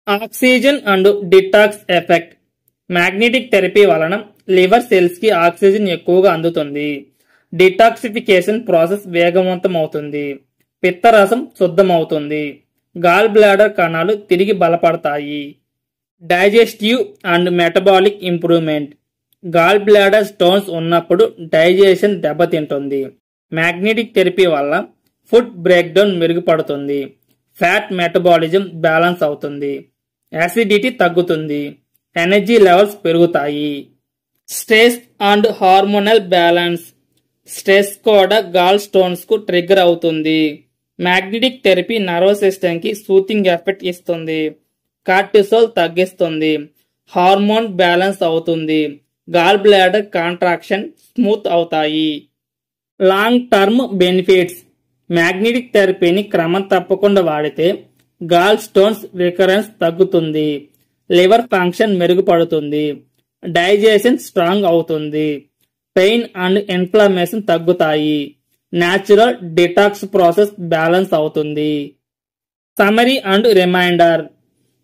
Oxygen and detox effect. Magnetic therapy వలన liver cells కి oxygen ఎక్కువగా అందుతుంది. డిటాక్సిఫికేషన్ ప్రాసెస్ వేగవంతం అవుతుంది. పిత్తరసం శుద్ధమవుతుంది. గాల్ బ్లాడర్ కణాలు తిరిగి బలపడతాయి. Digestive and metabolic improvement. Gall bladder stones ఉన్నప్పుడు డైజెషన్ దెబ్బతింటుంది. మ్యాగ్నెటిక్ థెరపీ వల్ల ఫుడ్ బ్రేక్ డౌన్ మెరుగుపడుతుంది. ఫ్యాట్ మెటబాలిజం బ్యాలెన్స్ అవుతుంది. యాసిడిటీ తగ్గుతుంది. ఎనర్జీ లెవెల్స్ పెరుగుతాయి. Stress and hormonal balance. Stress కూడా గాల్ స్టోన్స్ కు ట్రిగ్గర్ అవుతుంది. మ్యాగ్నెటిక్ థెరపీ నర్వస్ సిస్టమ్ కి సూతింగ్ ఎఫెక్ట్ ఇస్తుంది. కార్టిసోల్ తగ్గిస్తుంది. హార్మోన్ బ్యాలెన్స్ అవుతుంది. గాల్ బ్లాడర్ కాంట్రాక్షన్ స్మూత్ అవుతాయి. Long term benefits. మ్యాగ్నెటిక్ థెరపీని క్రమం తప్పకుండా వాడితే గాల్ స్టోన్స్ రికరెన్స్ తగ్గుతుంది. లివర్ ఫంక్షన్ మెరుగుపడుతుంది. డైజెషన్ స్ట్రాంగ్ అవుతుంది. పెయిన్ అండ్ ఇన్ఫ్లమేషన్ తగ్గుతాయి. న్యాచురల్ డిటాక్స్ ప్రాసెస్ బ్యాలెన్స్ అవుతుంది. Summary and remainder.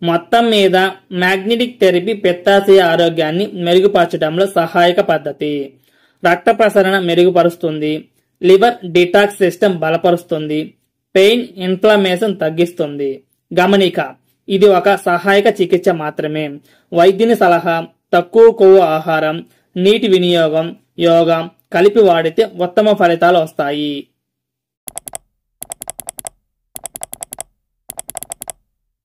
మొత్తం మీద మ్యాగ్నెటిక్ థెరపీ పిత్తాశయ ఆరోగ్యాన్ని మెరుగుపరచడంలో సహాయక పద్ధతి. రక్త ప్రసరణ మెరుగుపరుస్తుంది. లివర్ డిటాక్స్ సిస్టమ్ బలపరుస్తుంది. పెయిన్ ఇన్ఫ్లమేషన్ తగ్గిస్తుంది. గమనిక, ఇది ఒక సహాయక చికిత్స మాత్రమే. వైద్యుని సలహా, తక్కువ కొవ్వు ఆహారం, నీటి వినియోగం, యోగా కలిపి వాడితే ఉత్తమ ఫలితాలు వస్తాయి.